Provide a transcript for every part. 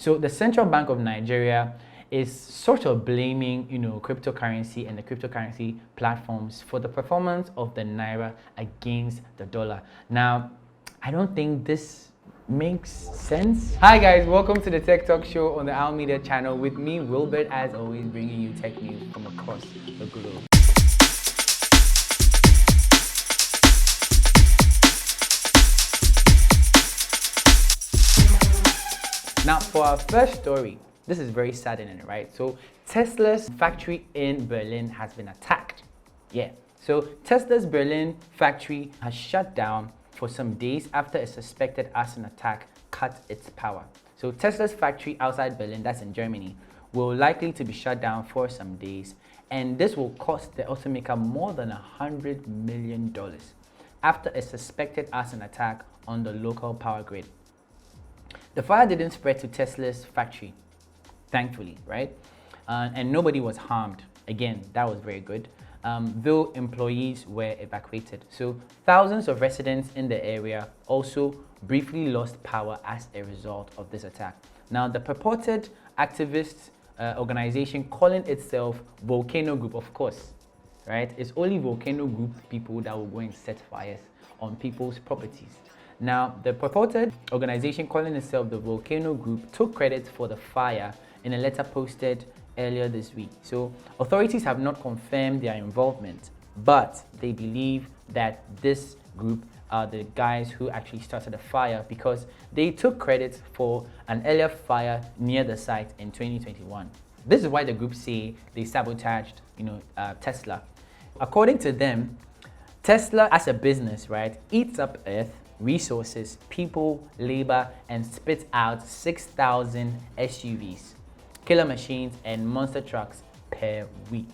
So the Central Bank of Nigeria is sort of blaming, cryptocurrency and the cryptocurrency platforms for the performance of the naira against the dollar. Now, I don't think this makes sense. Hi guys, welcome to the Tech Talk Show on the Al Media channel with me, Wilbert, as always, bringing you tech news from across the globe. Now, for our first story, this is very saddening, right? So, Tesla's factory in Berlin has been attacked. Yeah. So, Tesla's Berlin factory has shut down for some days after a suspected arson attack cut its power. So, Tesla's factory outside Berlin, that's in Germany, will likely to be shut down for some days, and this will cost the automaker more than $100 million after a suspected arson attack on the local power grid. The fire didn't spread to Tesla's factory, thankfully, right? And nobody was harmed. Again, that was very good. Though employees were evacuated. So thousands of residents in the area also briefly lost power as a result of this attack. Now, the purported activist organization calling itself Volcano Group, of course, right? It's only Volcano Group people that will go and set fires on people's properties. Now, the purported organization calling itself the Volcano Group took credit for the fire in a letter posted earlier this week. So, authorities have not confirmed their involvement, but they believe that this group are the guys who actually started the fire because they took credit for an earlier fire near the site in 2021. This is why the group say they sabotaged, Tesla. According to them, Tesla as a business, right, eats up Earth, resources, people, labor, and spits out 6,000 SUVs, killer machines, and monster trucks per week.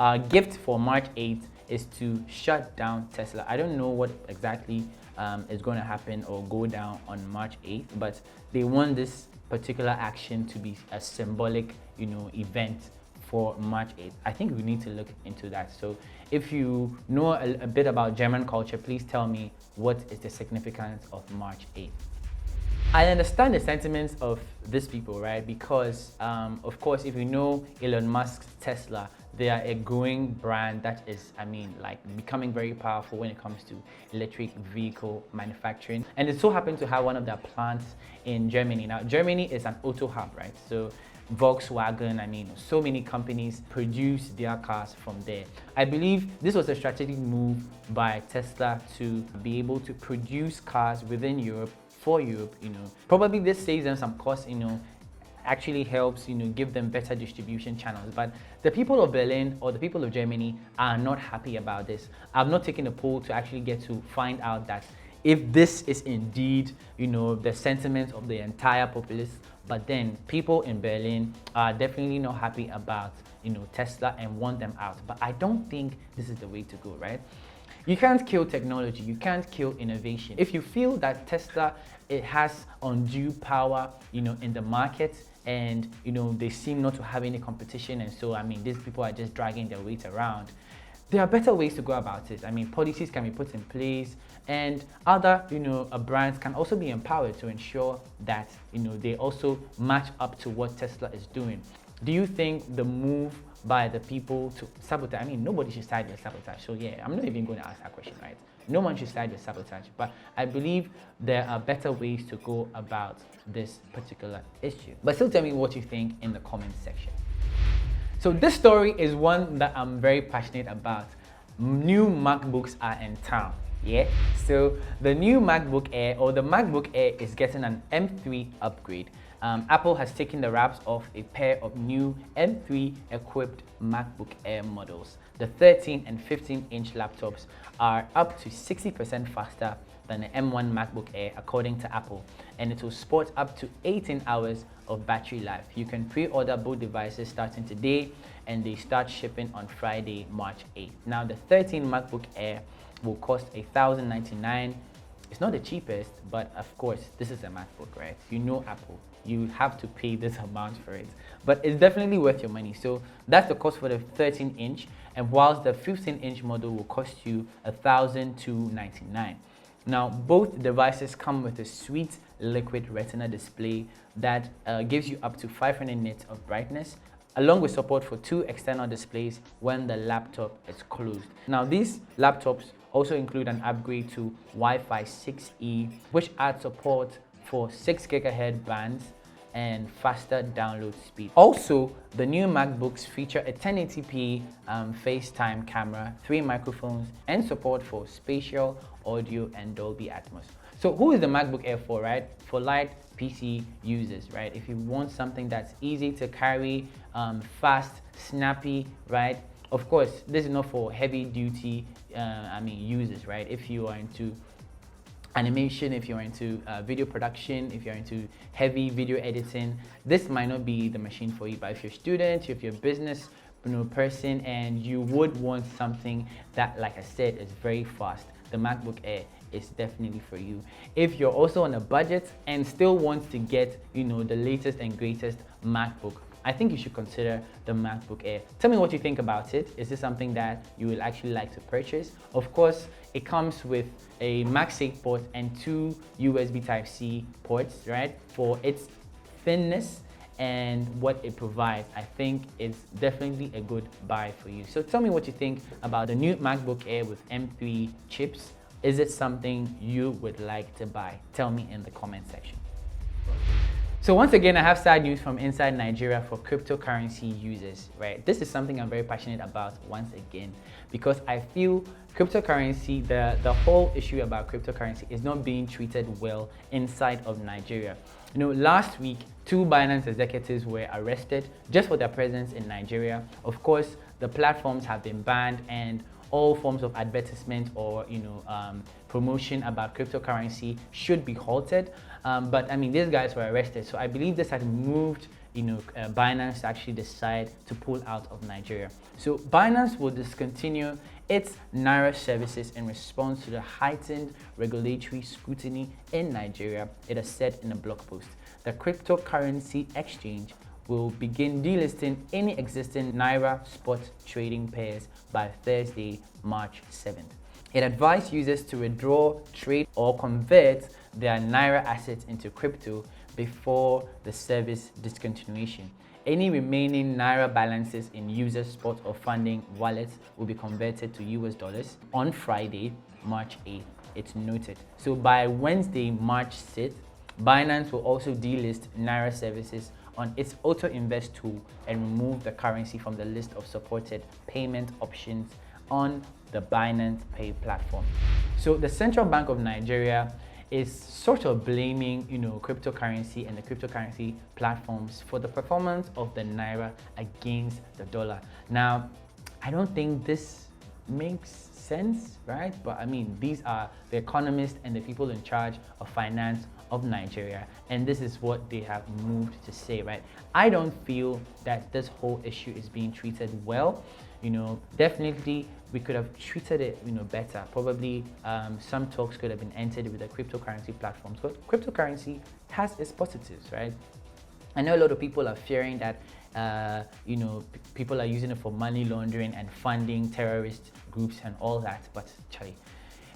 Our gift for March 8th is to shut down Tesla. I don't know what exactly is going to happen or go down on March 8th, but they want this particular action to be a symbolic, event for March 8th. I think we need to look into that. So if you know a bit about German culture, please tell me what is the significance of March 8th. I understand the sentiments of these people, right? Because, of course, if you know Elon Musk's Tesla, they are a growing brand that is, becoming very powerful when it comes to electric vehicle manufacturing. And it so happened to have one of their plants in Germany. Now, Germany is an auto hub, right? So Volkswagen, so many companies produce their cars from there. I believe this was a strategic move by Tesla to be able to produce cars within Europe, for Europe, Probably this saves them some costs, actually helps, give them better distribution channels. But the people of Berlin or the people of Germany are not happy about this. I've not taken a poll to actually get to find out that if this is indeed, the sentiment of the entire populace. But then people in Berlin are definitely not happy about, Tesla and want them out. But I don't think this is the way to go, right? You can't kill technology. You can't kill innovation. If you feel that Tesla, it has undue power, in the market, and they seem not to have any competition, and so these people are just dragging their weight around. There are better ways to go about it. Policies can be put in place, and other, brands can also be empowered to ensure that, they also match up to what Tesla is doing. Do you think the move by the people to sabotage, nobody should side with sabotage. So yeah, I'm not even going to ask that question, right? No one should side with sabotage, but I believe there are better ways to go about this particular issue. But still tell me what you think in the comment section. So this story is one that I'm very passionate about. New MacBooks are in town. Yeah, so the new MacBook Air, or the MacBook Air, is getting an M3 upgrade. Apple has taken the wraps off a pair of new M3 equipped MacBook Air models. The 13 and 15-inch laptops are up to 60% faster than the M1 MacBook Air, according to Apple, and it will sport up to 18 hours of battery life. You can pre-order both devices starting today, and they start shipping on Friday, March 8th. Now, the 13 MacBook Air will cost $1,099. It's not the cheapest, but of course, this is a MacBook, right? Apple, you have to pay this amount for it, but it's definitely worth your money. So that's the cost for the 13-inch, and whilst the 15-inch model will cost you $1,299. Now, both devices come with a sweet liquid retina display that gives you up to 500 nits of brightness, along with support for 2 external displays when the laptop is closed. Now, these laptops also include an upgrade to Wi-Fi 6E, which adds support for 6 GHz bands and faster download speed. Also, the new MacBooks feature a 1080p FaceTime camera, 3 microphones, and support for spatial audio and Dolby Atmos. So who is the MacBook Air for, right? For light PC users, right? If you want something that's easy to carry, fast, snappy, right? Of course, this is not for heavy duty, users, right? If you are into animation, if you're into video production, if you're into heavy video editing, this might not be the machine for you. But if you're a student, if you're a business person, and you would want something that, like I said, is very fast, the MacBook Air is definitely for you. If you're also on a budget and still want to get, the latest and greatest MacBook, I think you should consider the MacBook Air. Tell me what you think about it. Is this something that you will actually like to purchase? Of course, it comes with a MagSafe port and 2 USB Type-C ports, right? For its thinness and what it provides, I think it's definitely a good buy for you. So tell me what you think about the new MacBook Air with M3 chips. Is it something you would like to buy? Tell me in the comment section. So once again, I have sad news from inside Nigeria for cryptocurrency users, right? This is something I'm very passionate about once again, because I feel cryptocurrency, the whole issue about cryptocurrency is not being treated well inside of Nigeria. Last week, 2 Binance executives were arrested just for their presence in Nigeria. Of course, the platforms have been banned, and all forms of advertisement or promotion about cryptocurrency should be halted. But these guys were arrested, so I believe this had moved Binance to actually decide to pull out of Nigeria. So Binance will discontinue its Naira services in response to the heightened regulatory scrutiny in Nigeria, it has said in a blog post. The cryptocurrency exchange will begin delisting any existing Naira spot trading pairs by Thursday, March 7th. It advised users to withdraw, trade, or convert their Naira assets into crypto before the service discontinuation. Any remaining Naira balances in user spot or funding wallets will be converted to US dollars on Friday, March 8th, it's noted. So by Wednesday, March 6th, Binance will also delist Naira services on its Auto Invest tool and remove the currency from the list of supported payment options on the Binance Pay platform. So the Central Bank of Nigeria is sort of blaming, cryptocurrency and the cryptocurrency platforms for the performance of the Naira against the dollar. Now, I don't think this makes sense, right? But these are the economists and the people in charge of finance of Nigeria, and this is what they have moved to say, right? I don't feel that this whole issue is being treated well. Definitely we could have treated it, better. Probably some talks could have been entered with the cryptocurrency platforms. But cryptocurrency has its positives, right? I know a lot of people are fearing that people are using it for money laundering and funding terrorist groups and all that, but Charlie,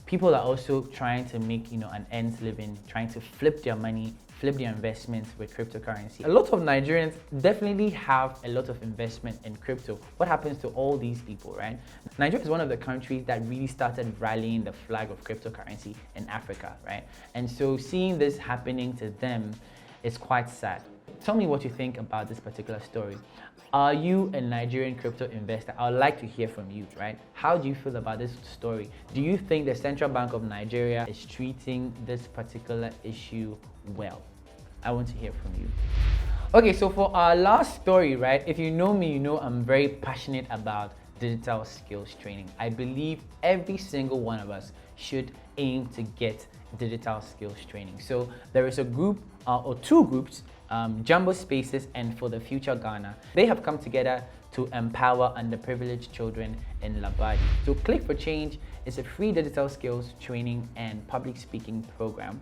people are also trying to make an ends living, trying to flip their money, flip their investments with cryptocurrency. A lot of Nigerians definitely have a lot of investment in crypto. What happens to all these people, right? Nigeria is one of the countries that really started rallying the flag of cryptocurrency in Africa, right? And so seeing this happening to them is quite sad. Tell me what you think about this particular story. Are you a Nigerian crypto investor? I would like to hear from you, right? How do you feel about this story? Do you think the Central Bank of Nigeria is treating this particular issue well? I want to hear from you. Okay, so for our last story, right? If you know me, you know I'm very passionate about digital skills training. I believe every single one of us should aim to get digital skills training. So there is a group or 2 groups, Jambo Spaces and For the Future Ghana. They have come together to empower underprivileged children in Labadi. So Click4Change is a free digital skills training and public speaking program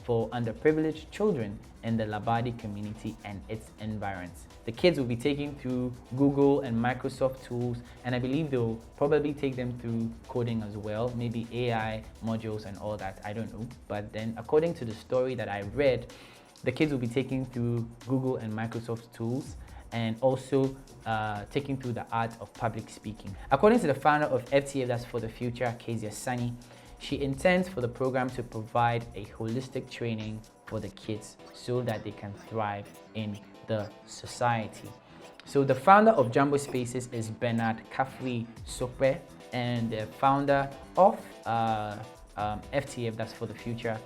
for underprivileged children in the Labadi community and its environs. The kids will be taken through Google and Microsoft tools, and I believe they'll probably take them through coding as well, maybe AI modules and all that, I don't know. But then according to the story that I read, the kids will be taken through Google and Microsoft tools and also taking through the art of public speaking. According to the founder of FTF, that's for the future, Kezia Sani, she intends for the program to provide a holistic training for the kids so that they can thrive in the society. So the founder of Jambo Spaces is Bernard Kafui Sokwe, and the founder of FTF, that's for the future,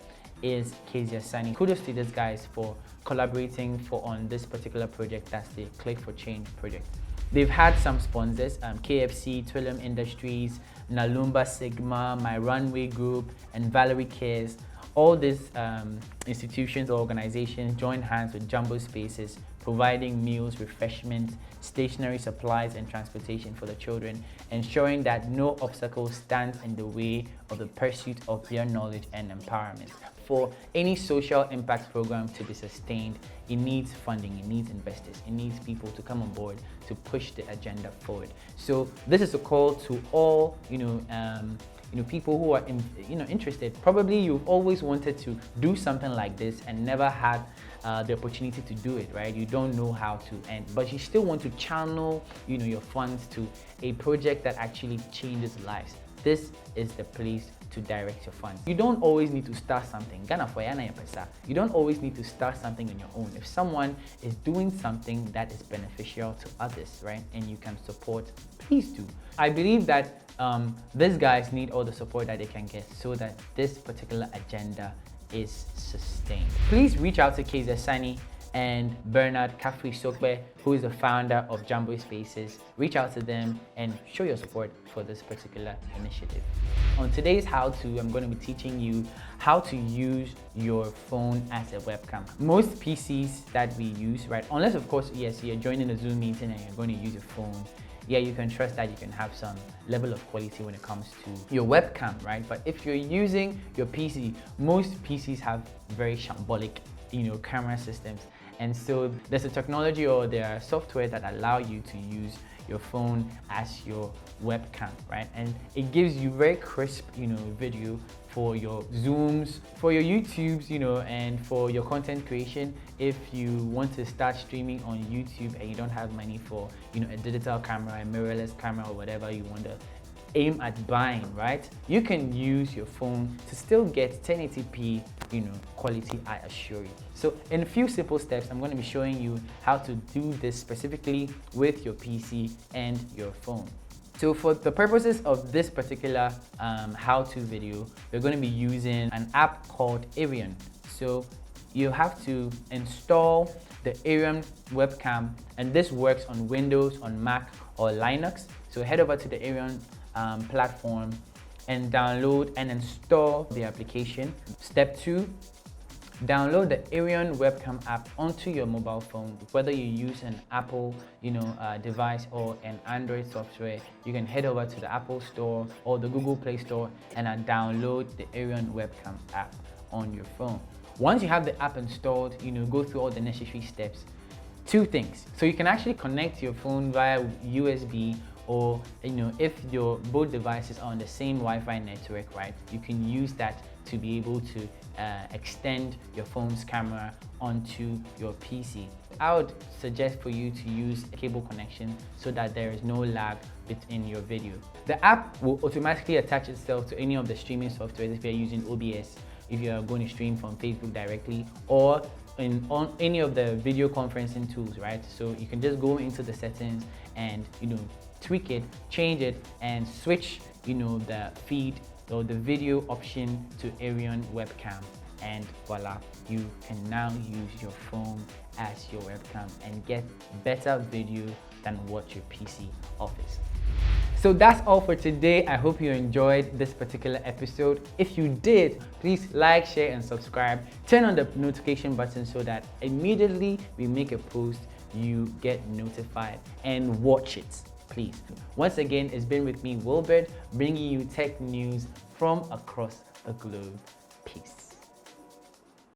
is Kezia Sani. Kudos to these guys for collaborating on this particular project, that's the Click4Change project. They've had some sponsors, KFC, Twillium Industries, Nalumba Sigma, My Runway Group, and Valerie Cares. All these institutions or organizations joined hands with Jambo Spaces, providing meals, refreshment, stationery supplies, and transportation for the children, ensuring that no obstacle stands in the way of the pursuit of their knowledge and empowerment. For any social impact program to be sustained, it needs funding, it needs investors, it needs people to come on board to push the agenda forward. So this is a call to all, people who are interested. Probably you've always wanted to do something like this and never had the opportunity to do it, right? You don't know how to, but you still want to channel your funds to a project that actually changes lives. This is the place to direct your funds. You don't always need to start something. You don't always need to start something on your own. If someone is doing something that is beneficial to others, right, and you can support, please do. I believe that these guys need all the support that they can get so that this particular agenda is sustained. Please reach out to Kezia Sani and Bernard Kafui Sokwe, who is the founder of Jambo Spaces. Reach out to them and show your support for this particular initiative. On today's how-to, I'm going to be teaching you how to use your phone as a webcam. Most PCs that we use, right, unless of course, yes, you're joining a Zoom meeting and you're going to use your phone, yeah, you can trust that you can have some level of quality when it comes to your webcam, right? But if you're using your PC, most PCs have very shambolic, camera systems. And so there's a technology or there are software that allow you to use your phone as your webcam, right? And it gives you very crisp, video for your Zooms, for your YouTubes, and for your content creation. If you want to start streaming on YouTube and you don't have money for, a digital camera, a mirrorless camera, or whatever you want to aim at buying, right? You can use your phone to still get 1080p, quality, I assure you. So in a few simple steps, I'm going to be showing you how to do this specifically with your PC and your phone. So for the purposes of this particular how-to video, we're going to be using an app called Arion. So you have to install the Arion webcam, and this works on Windows, on Mac, or Linux. So head over to the Arion platform and download and install the application. Step 2, download the Arion webcam app onto your mobile phone. Whether you use an Apple device or an Android software, you can head over to the Apple Store or the Google Play Store and download the Arion webcam app on your phone. Once you have the app installed, go through all the necessary steps. 2 things. So you can actually connect your phone via USB, or if your both devices are on the same Wi-Fi network, right, you can use that to be able to extend your phone's camera onto your PC. I would suggest for you to use a cable connection so that there is no lag in your video. The app will automatically attach itself to any of the streaming softwares if you're using OBS, if you're going to stream from Facebook directly, or on any of the video conferencing tools, right? So you can just go into the settings and tweak it, change it, and switch the feed or the video option to Arion webcam, and voila, you can now use your phone as your webcam and get better video than what your PC offers. So that's all for today. I hope you enjoyed this particular episode. If you did, please like, share, and subscribe. Turn on the notification button so that immediately we make a post, you get notified, and watch it, please. Once again, it's been with me, Wilbert, bringing you tech news from across the globe. Peace.